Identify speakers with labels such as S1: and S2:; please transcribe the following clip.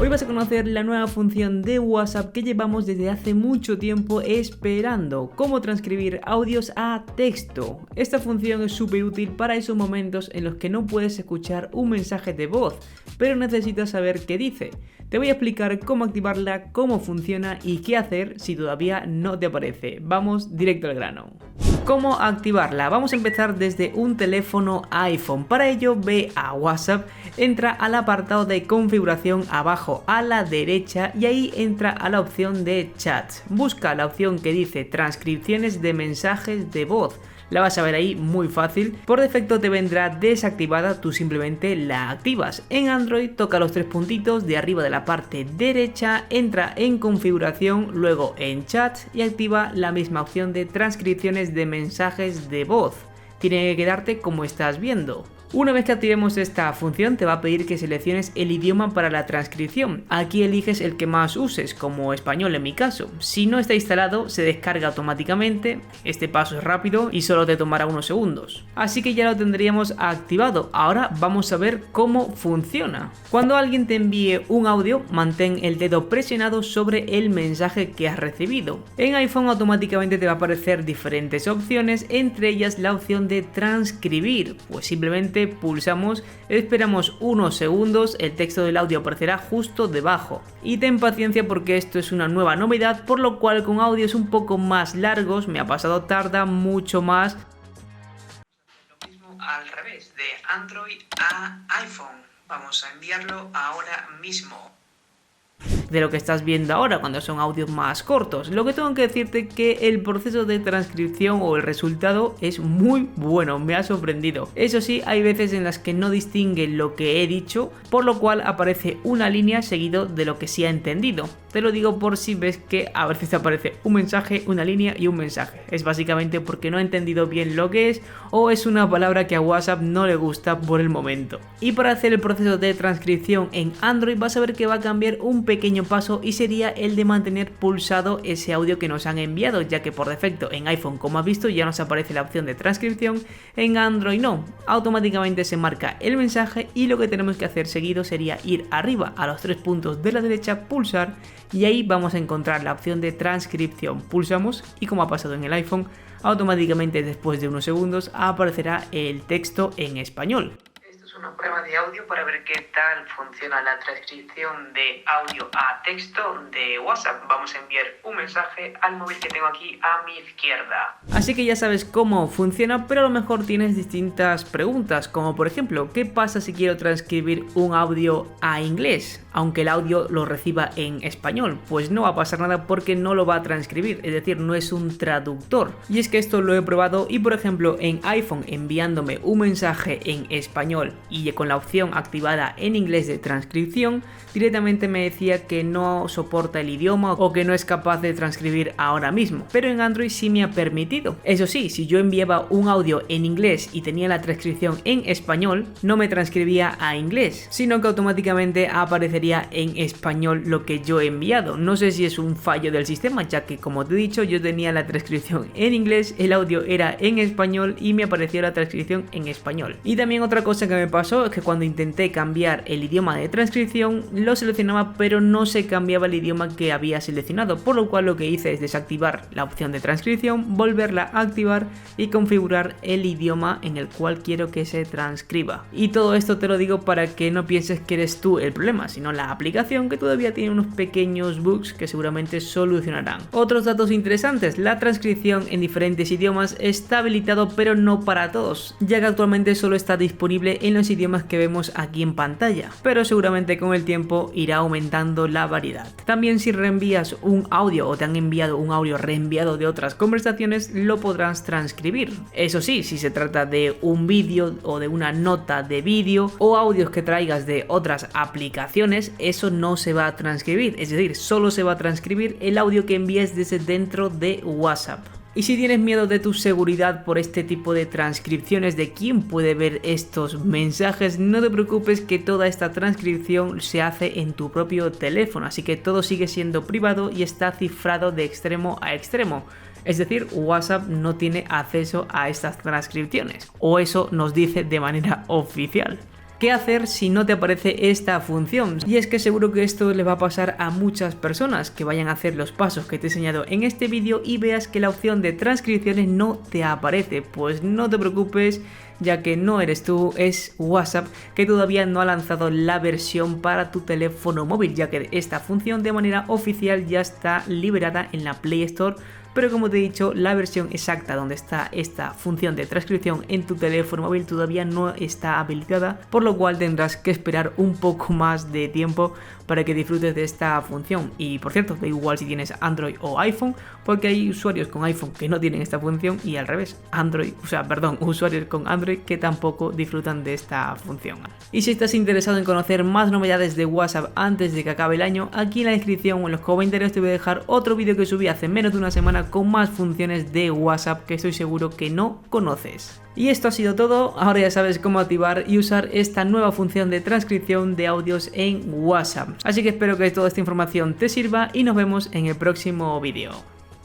S1: Hoy vas a conocer la nueva función de WhatsApp que llevamos desde hace mucho tiempo esperando, cómo transcribir audios a texto. Esta función es súper útil para esos momentos en los que no puedes escuchar un mensaje de voz, pero necesitas saber qué dice. Te voy a explicar cómo activarla, cómo funciona y qué hacer si todavía no te aparece. Vamos directo al grano. ¿Cómo activarla? Vamos a empezar desde un teléfono iPhone. Para ello ve a WhatsApp, entra al apartado de configuración abajo a la derecha y ahí entra a la opción de chat. Busca la opción que dice transcripciones de mensajes de voz. La vas a ver ahí muy fácil, por defecto te vendrá desactivada, tú simplemente la activas. En Android toca los tres puntitos de arriba de la parte derecha, entra en configuración, luego en chat y activa la misma opción de transcripciones de mensajes de voz. Tiene que quedarte como estás viendo. Una vez que activemos esta función te va a pedir que selecciones el idioma para la transcripción. Aquí eliges el que más uses, como español en mi caso. Si no está instalado se descarga automáticamente, este paso es rápido y solo te tomará unos segundos. Así que ya lo tendríamos activado. Ahora vamos a ver cómo funciona. Cuando alguien te envíe un audio, mantén el dedo presionado sobre el mensaje que has recibido. En iPhone automáticamente te va a aparecer diferentes opciones, entre ellas la opción de transcribir, pues simplemente pulsamos, esperamos unos segundos, el texto del audio aparecerá justo debajo. Y ten paciencia porque esto es una nueva novedad, por lo cual con audios un poco más largos, me ha pasado, tarda mucho más. Lo mismo al revés, de Android a iPhone. Vamos a enviarlo ahora mismo. De lo que estás viendo ahora cuando son audios más cortos. Lo que tengo que decirte que el proceso de transcripción o el resultado es muy bueno, me ha sorprendido. Eso sí, hay veces en las que no distingue lo que he dicho, por lo cual aparece una línea seguido de lo que sí ha entendido. Te lo digo por si ves que a veces te aparece un mensaje, una línea y un mensaje. Es básicamente porque no ha entendido bien lo que es o es una palabra que a WhatsApp no le gusta por el momento. Y para hacer el proceso de transcripción en Android vas a ver que va a cambiar un pequeño paso y sería el de mantener pulsado ese audio que nos han enviado, ya que por defecto en iPhone, como has visto, ya nos aparece la opción de transcripción, en Android no, automáticamente se marca el mensaje y lo que tenemos que hacer seguido sería ir arriba a los tres puntos de la derecha, pulsar y ahí vamos a encontrar la opción de transcripción. Pulsamos y como ha pasado en el iPhone, automáticamente después de unos segundos aparecerá el texto en español. Una prueba de audio para ver qué tal funciona la transcripción de audio a texto de WhatsApp. Vamos a enviar un mensaje al móvil que tengo aquí a mi izquierda. Así que ya sabes cómo funciona, pero a lo mejor tienes distintas preguntas, como por ejemplo, ¿qué pasa si quiero transcribir un audio a inglés, aunque el audio lo reciba en español? Pues no va a pasar nada porque no lo va a transcribir, es decir, no es un traductor. Y es que esto lo he probado y por ejemplo en iPhone enviándome un mensaje en español y con la opción activada en inglés de transcripción, directamente me decía que no soporta el idioma o que no es capaz de transcribir ahora mismo, pero en Android sí me ha permitido. Eso sí, si yo enviaba un audio en inglés y tenía la transcripción en español, no me transcribía a inglés, sino que automáticamente aparecería en español lo que yo he enviado. No sé si es un fallo del sistema, ya que como te he dicho, yo tenía la transcripción en inglés, el audio era en español y me apareció la transcripción en español. Y también otra cosa que me pasó es que cuando intenté cambiar el idioma de transcripción lo seleccionaba pero no se cambiaba el idioma que había seleccionado, por lo cual lo que hice es desactivar la opción de transcripción, volverla a activar y configurar el idioma en el cual quiero que se transcriba. Y todo esto te lo digo para que no pienses que eres tú el problema, sino la aplicación, que todavía tiene unos pequeños bugs que seguramente solucionarán. Otros datos interesantes: la transcripción en diferentes idiomas está habilitado pero no para todos, ya que actualmente solo está disponible en los idiomas que vemos aquí en pantalla, pero seguramente con el tiempo irá aumentando la variedad. También si reenvías un audio o te han enviado un audio reenviado de otras conversaciones, lo podrás transcribir. Eso sí, si se trata de un vídeo o de una nota de vídeo o audios que traigas de otras aplicaciones, eso no se va a transcribir, es decir, solo se va a transcribir el audio que envíes desde dentro de WhatsApp. Y si tienes miedo de tu seguridad por este tipo de transcripciones, de quién puede ver estos mensajes, no te preocupes, que toda esta transcripción se hace en tu propio teléfono, así que todo sigue siendo privado y está cifrado de extremo a extremo. Es decir, WhatsApp no tiene acceso a estas transcripciones, o eso nos dice de manera oficial. ¿Qué hacer si no te aparece esta función? Y es que seguro que esto le va a pasar a muchas personas que vayan a hacer los pasos que te he enseñado en este vídeo y veas que la opción de transcripciones no te aparece. Pues no te preocupes, ya que no eres tú, es WhatsApp, que todavía no ha lanzado la versión para tu teléfono móvil, ya que esta función de manera oficial ya está liberada en la Play Store. Pero como te he dicho, la versión exacta donde está esta función de transcripción en tu teléfono móvil todavía no está habilitada, por lo cual tendrás que esperar un poco más de tiempo para que disfrutes de esta función. Y por cierto, da igual si tienes Android o iPhone, porque hay usuarios con iPhone que no tienen esta función y al revés, usuarios con Android que tampoco disfrutan de esta función. Y si estás interesado en conocer más novedades de WhatsApp antes de que acabe el año, aquí en la descripción o en los comentarios te voy a dejar otro vídeo que subí hace menos de una semana con más funciones de WhatsApp que estoy seguro que no conoces. Y esto ha sido todo, ahora ya sabes cómo activar y usar esta nueva función de transcripción de audios en WhatsApp. Así que espero que toda esta información te sirva y nos vemos en el próximo vídeo.